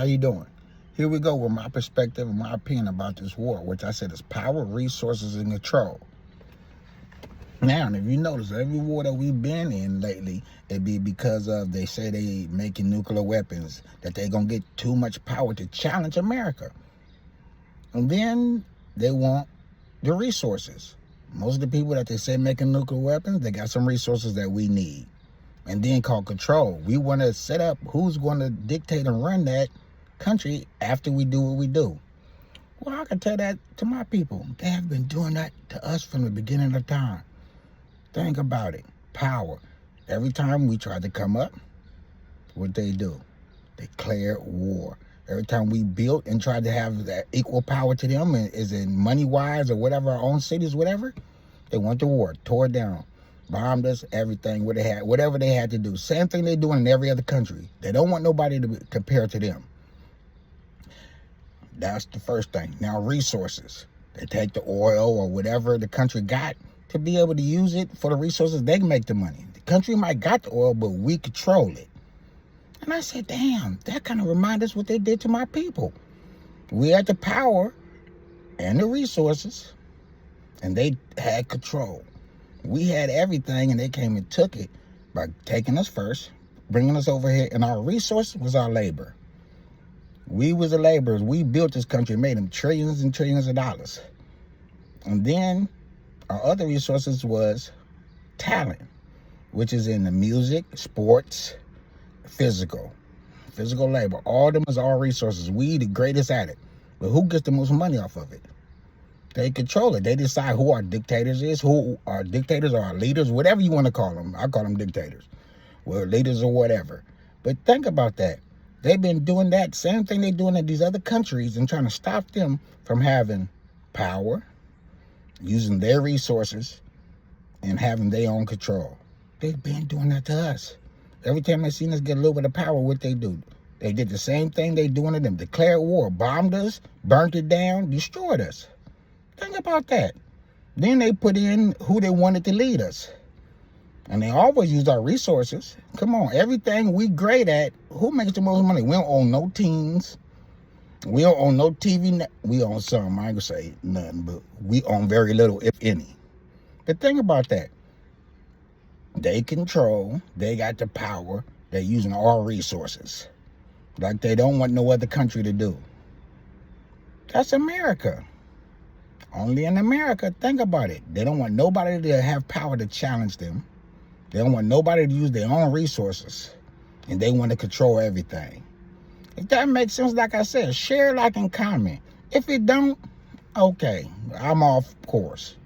How you doing? Here we go with my perspective and my opinion about this war, which I said is power, resources, and control. Now, if you notice, every war that we've been in lately, it be because of, they say they making nuclear weapons, that they gonna get too much power to challenge America. And then they want the resources. Most of the people that they say making nuclear weapons, they got some resources that we need. And then called control. We want to set up who's going to dictate and run that country after we do what we do. Well, I can tell that to my people. They have been doing that to us from the beginning of time. Think about it. Power. Every time we try to come up, what they do? Declare war. Every time we built and tried to have that equal power to them, is in money-wise or whatever, our own cities, whatever, they went to war, tore it down, bombed us, everything, whatever they had to do. Same thing they're doing in every other country. They don't want nobody to compare to them. That's the first thing. Now, resources. They take the oil or whatever the country got to be able to use it for the resources. They can make the money. The country might got the oil, but we control it. And I said, damn, that kind of reminds us what they did to my people. We had the power and the resources, and they had control. We had everything, and they came and took it by taking us first, bringing us over here, and our resource was our labor. We was the laborers. We built this country, made them trillions and trillions of dollars. And then our other resources was talent, which is in the music, sports, physical labor. All of them is our resources. We the greatest at it. But who gets the most money off of it? They control it. They decide who our dictators is, who our dictators or our leaders, whatever you want to call them. I call them dictators. Well, leaders or whatever. But think about that. They've been doing that same thing they're doing in these other countries and trying to stop them from having power, using their resources, and having their own control. They've been doing that to us. Every time they seen us get a little bit of power, what they do? They did the same thing they doing to them. Declared war, bombed us, burnt it down, destroyed us. Think about that. Then they put in who they wanted to lead us. And they always use our resources. Come on, everything we great at, who makes the most money? We don't own no teams. We don't own no TV. We own some, I ain't gonna say nothing, but we own very little, if any. But think about that. They control, they got the power, they're using our resources. Like they don't want no other country to do. That's America. Only in America, think about it. They don't want nobody to have power to challenge them. They don't want nobody to use their own resources. And they want to control everything. If that makes sense, like I said, share, like, and comment. If it don't, okay, I'm off course.